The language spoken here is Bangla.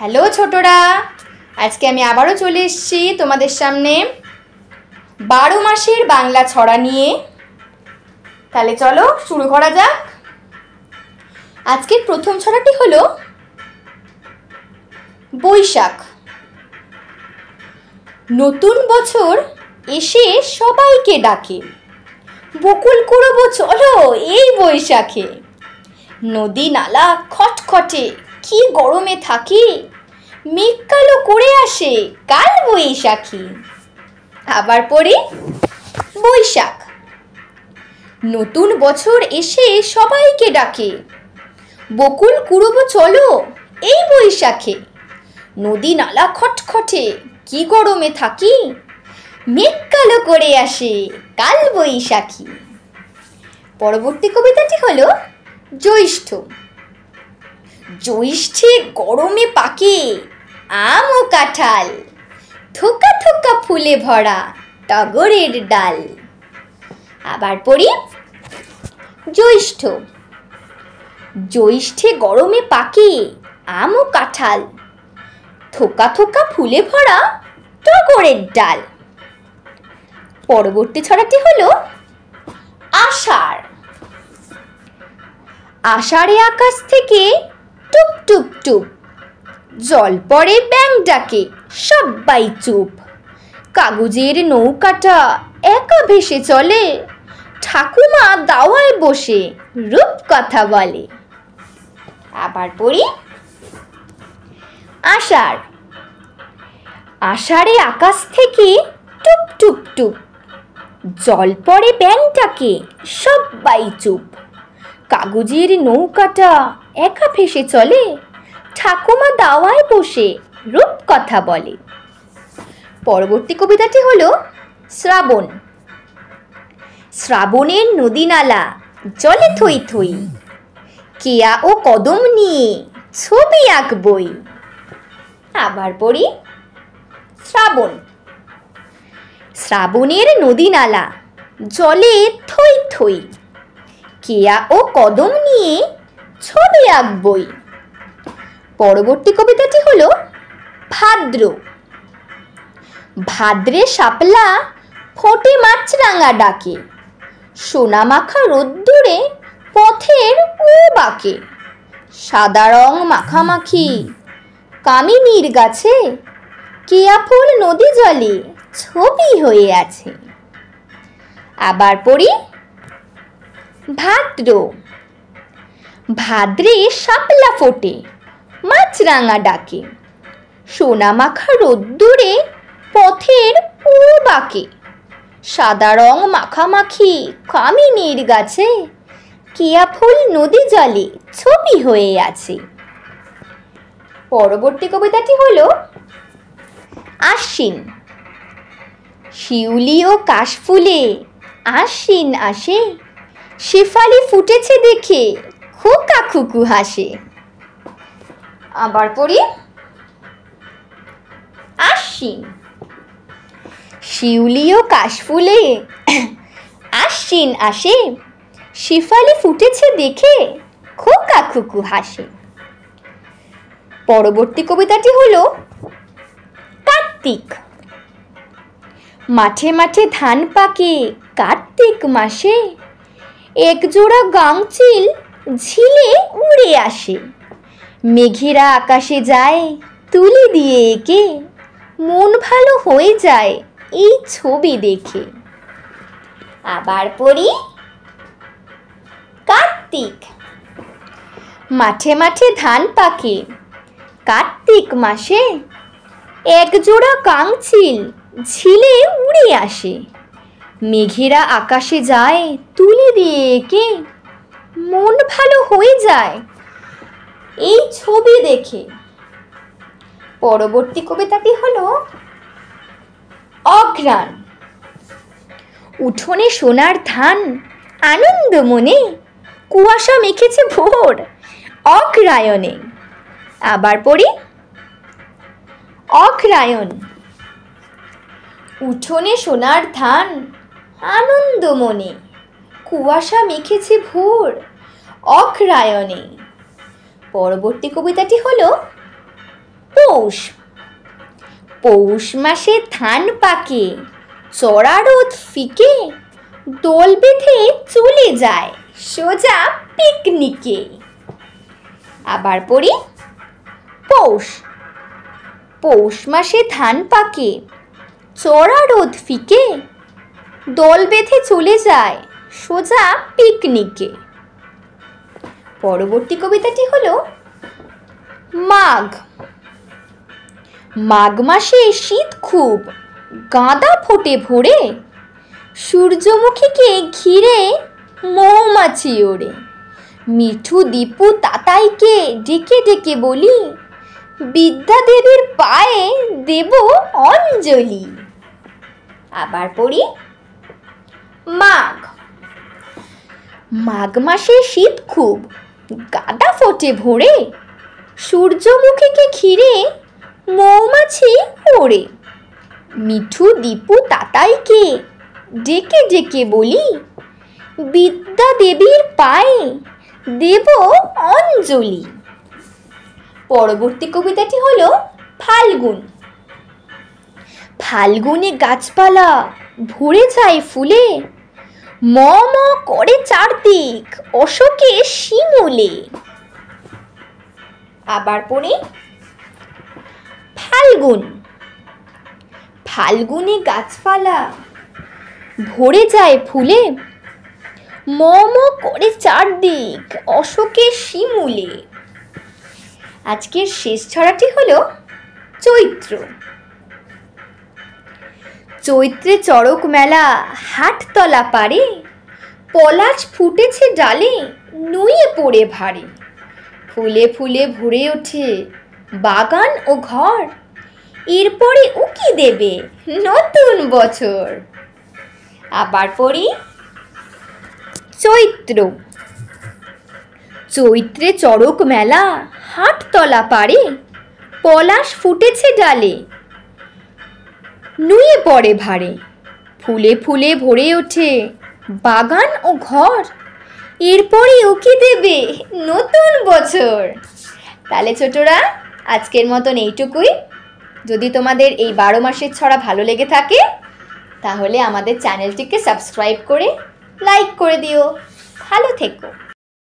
হ্যালো ছোটরা, আজকে আমি আবারও চলে এসেছি তোমাদের সামনে 12 মাসের বাংলা ছড়া নিয়ে। তাহলে চলো শুরু করা যাক। আজকের প্রথম ছড়াটি হলো বৈশাখ। নতুন বছর এসে সবাইকে ডাকে, বকুল কুড়োবো চলো এই বৈশাখে। নদী নালা খটখটে কি গরমে থাকি, মেঘ কালো করে আসে কাল বৈশাখী। আবার পড়ি বৈশাখ। নতুন বছর এসে সবাইকে ডাকে, বকুল কুড়োবো চলো এই বৈশাখে। নদী নালা খটখটে কি গরমে থাকি, মেঘ কালো করে আসে কাল বৈশাখী। পরবর্তী কবিতাটি হলো জ্যৈষ্ঠ। জ্যৈষ্ঠে গরমে পাকে আম ও কাঁঠাল, থোকা থোকা ফুলে ভরা টগরের ডাল। আবার পড়ি জ্যৈষ্ঠ। জ্যৈষ্ঠে গরমে পাকে আম ও কাঁঠাল, থোকা থোকা ফুলে ভরা টগরের ডাল। পরবর্তী ছড়াটি হলো আষাঢ়। আষাঢ়ে আকাশ থেকে টুপ টুপ টুপ, জল পড়ে ব্যাঙ ডাকে সবাই চুপ। কাগজের নৌকাটা একা ভেসে চলে, ঠাকুমা দাওয়ায় বসে রূপ কথা বলে। আবার পড়ি আষাঢ়। আষাঢ়ে আকাশ থেকে টুপ টুপ টুপ, জল পড়ে ব্যাঙ ডাকে সবাই চুপ। কাগজের নৌকাটা একা ভেসে চলে, ঠাকুমা দাওয়ায় বসে রূপ কথা বলে। পরবর্তী কবিতাটি হলো শ্রাবণ। শ্রাবণের নদী নালা জলে থই থই, কেয়া ও কদম নিয়ে ছবি আঁকবই। আবার পড়ি শ্রাবণ। শ্রাবণের নদী নালা জলে থই থই, কেয়া ও কদম নিয়ে ছবি আঁকবই। পরবর্তী কবিতাটি হলো ভাদ্র। ভাদ্রে শাপলা ফোটে মাছরাঙা ডাকে, সোনা মাখা রোদ্দুরে পথের ও বাঁকে। সাদা রং মাখামাখি কামিনীর গাছে, কেয়া ফুল নদী জলে ছবি হয়ে আছে। আবার পড়ি ভাদ্র। ভাদ্রে শাপলা ফোটে মাছরাঙা ডাকে, সোনা মাখা রোদ্দুরে পথের ও বাঁকে। সাদা রং মাখামাখি কামিনীর গাছে, কেয়া ফুল নদী জলে ছবি হয়ে আছে। পরবর্তী কবিতাটি হলো আশ্বিন। শিউলি ও কাশফুলে আশ্বিন আসে, শেফালি ফুটেছে দেখে খোকা খুকু হাসে। আবার পড়ি আশ্বিন। শিউলি ও কাশফুলে আশ্বিন আসে, শেফালি ফুটেছে দেখে খোকা খুকু হাসে। পরবর্তী কবিতাটি হলো কার্তিক। মাঠে মাঠে ধান পাকে কার্তিক মাসে, একজোড়া গাংচিল ঝিলে উড়ে আসে। মেঘেরা আকাশে যায় তুলি দিয়ে এঁকে, মন ভালো হয়ে যায় এই ছবি দেখে। আবার পড়ি কার্তিক। মাঠে মাঠে ধান পাকে কার্তিক মাসে, একজোড়া কাংচিল ঝিলে উড়ে আসে। মেঘেরা আকাশে যায় তুলি দিয়ে এঁকে, মন ভালো হয়ে যায় এই ছবি দেখে। পরবর্তী কবিতাটি হলো অঘ্রাণ। উঠোনে সোনার ধান আনন্দ মনে, কুয়াশা মেখেছে ভোর অঘ্রায়ণে। আবার পড়ি অঘ্রায়ণ। উঠোনে সোনার ধান আনন্দ মনে, কুয়াশা মেখেছে ভোর অঘ্রায়ণে। পরবর্তী কবিতাটি হলো পৌষ পৌষ মাসে ধান পাকে, চড়া রোদ ফিকে, দল বেঁধে চলে যায় সোজা পিকনিকে। আবার পড়ি, পৌষ পৌষ মাসে ধান পাকে, চড়া রোদ ফিকে, দল বেঁধে চলে যায় সোজা পিকনিকে। পরবর্তী কবিতাটি হলো মাঘ মাঘ মাসে শীত খুব, গাঁদা ফোটে ভোরে, সূর্যমুখীকে ঘিরে মৌমাছি ওড়ে। মিঠু দীপু তাতাইকে ডেকে ডেকে বলি, বিদ্যা দেবীর পায়ে দেব অঞ্জলি। আবার পড়ি, মাঘ মাঘ মাসে শীত খুব, গাঁদা ফোটে ভোরে, সূর্যমুখীকে ঘিরে মৌমাছি ওড়ে। মিঠু দীপু তাতাইকে ডেকে ডেকে বলি, বিদ্যা দেবীর পায়ে দেব অঞ্জলি। পরবর্তী কবিতাটি হলো ফাল্গুন ফাল্গুনে গাছপালা ভরে যায় ফুলে, ম ম করে চারদিক অশোকে শিমুলে। আবার পড়ি, ফাল্গুন ফাল্গুনে গাছপালা ভরে যায় ফুলে, ম ম করে চারদিক অশোকে শিমুলে। আজকের শেষ ছড়াটি হলো চৈত্র চৈত্রে চড়ক মেলা হাটতলা পারে, পলাশ ফুটেছে ডালে নুয়ে পড়ে ভারে। ফুলে ফুলে ভরে ওঠে বাগান ও ঘর, এরপরে উকি দেবে নতুন বছর। আবার পড়ি, চৈত্র চৈত্রে চড়ক মেলা হাটতলা পারে, পলাশ ফুটেছে ডালে নুয়ে পড়ে ভারে। ফুলে ফুলে ভরে ওঠে বাগান ও ঘর, এরপরে উকি দেবে নতুন বছর। তাহলে ছোটরা, আজকের মতন এইটুকুই। যদি তোমাদের এই 12 মাসের ছড়া ভালো লেগে থাকে তাহলে আমাদের চ্যানেলটিকে সাবস্ক্রাইব করে লাইক করে দিও। ভালো থেকো।